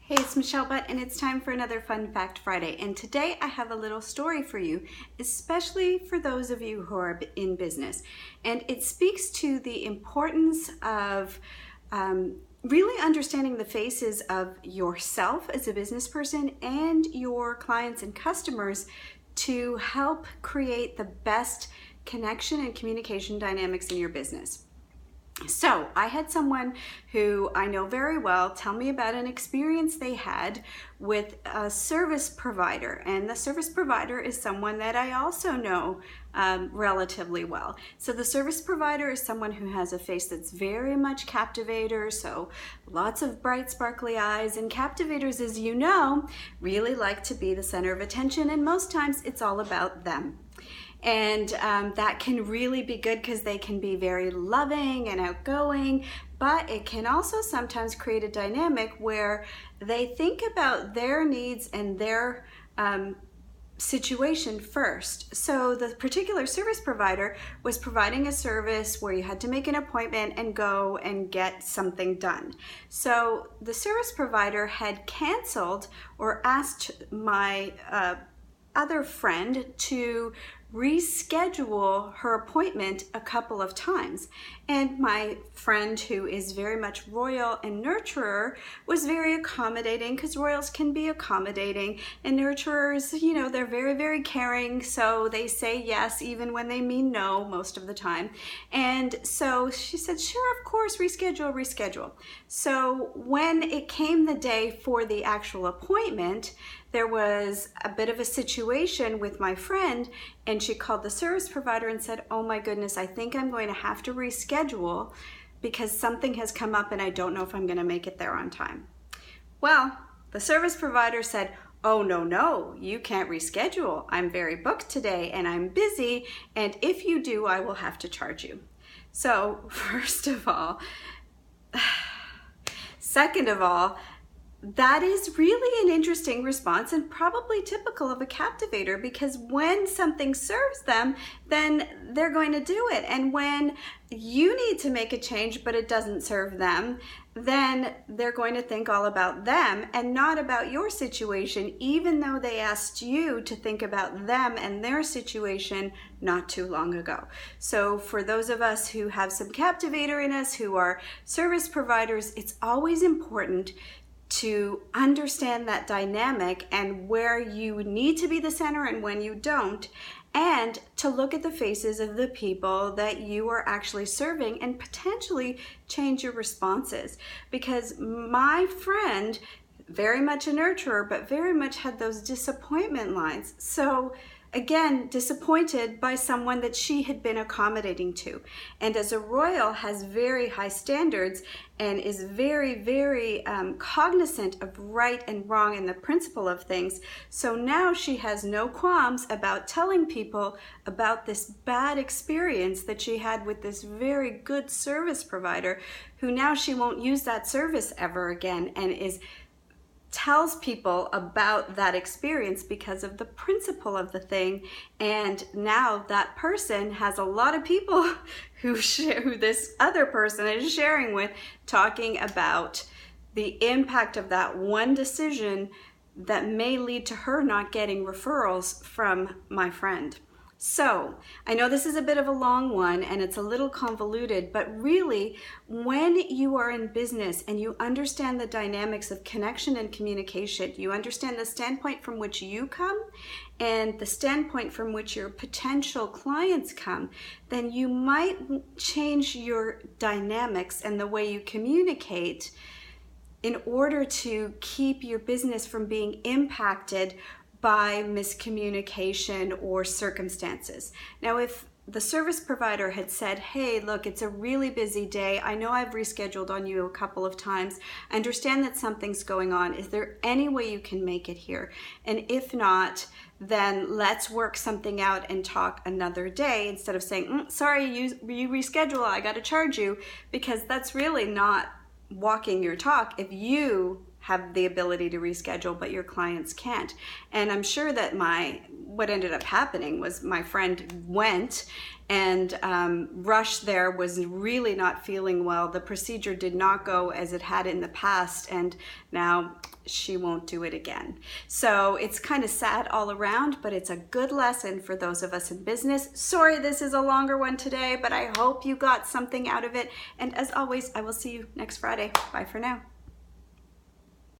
Hey, it's Michelle Butt, and it's time for another Fun Fact Friday. And today I have a little story for you, especially for those of you who are in business. And it speaks to the importance of really understanding the faces of yourself as a business person and your clients and customers to help create the best connection and communication dynamics in your business. So I had someone who I know very well tell me about an experience they had with a service provider, and the service provider is someone that I also know relatively well. So the service provider is someone who has a face that's very much captivator, so lots of bright sparkly eyes, and captivators, as you know, really like to be the center of attention, and most times it's all about them. And that can really be good because they can be very loving and outgoing, but it can also sometimes create a dynamic where they think about their needs and their situation first. So the particular service provider was providing a service where you had to make an appointment and go and get something done. So the service provider had canceled or asked my other friend to reschedule her appointment a couple of times. And my friend, who is very much royal and nurturer, was very accommodating, because royals can be accommodating, and nurturers, you know, they're very, very caring, so they say yes even when they mean no most of the time. And so she said, sure, of course, reschedule. So when it came the day for the actual appointment, there was a bit of a situation with my friend, and she called the service provider and said, oh my goodness, I think I'm going to have to reschedule because something has come up and I don't know if I'm going to make it there on time. Well, the service provider said, oh no, you can't reschedule. I'm very booked today and I'm busy, and if you do, I will have to charge you. So first of all, second of all, that is really an interesting response and probably typical of a captivator, because when something serves them, then they're going to do it. And when you need to make a change but it doesn't serve them, then they're going to think all about them and not about your situation, even though they asked you to think about them and their situation not too long ago. So for those of us who have some captivator in us, who are service providers, it's always important to understand that dynamic and where you need to be the center and when you don't, and to look at the faces of the people that you are actually serving and potentially change your responses. Because my friend, very much a nurturer, but very much had those disappointment lines. So again, disappointed by someone that she had been accommodating to. And as a royal, has very high standards and is very, very cognizant of right and wrong and the principle of things. So now she has no qualms about telling people about this bad experience that she had with this very good service provider, who now she won't use that service ever again, and tells people about that experience because of the principle of the thing. And now that person has a lot of people who this other person is sharing with, talking about the impact of that one decision that may lead to her not getting referrals from my friend. So I know this is a bit of a long one and it's a little convoluted, but really, when you are in business and you understand the dynamics of connection and communication, you understand the standpoint from which you come and the standpoint from which your potential clients come, then you might change your dynamics and the way you communicate in order to keep your business from being impacted by miscommunication or circumstances. Now, if the service provider had said, hey, look, it's a really busy day. I know I've rescheduled on you a couple of times. I understand that something's going on. Is there any way you can make it here? And if not, then let's work something out and talk another day, instead of saying, sorry, you reschedule, I got to charge you, because that's really not walking your talk if you have the ability to reschedule, but your clients can't. And I'm sure that what ended up happening was my friend went and Rush there was really not feeling well. The procedure did not go as it had in the past, and now she won't do it again. So it's kind of sad all around, but it's a good lesson for those of us in business. Sorry, this is a longer one today, but I hope you got something out of it. And as always, I will see you next Friday. Bye for now.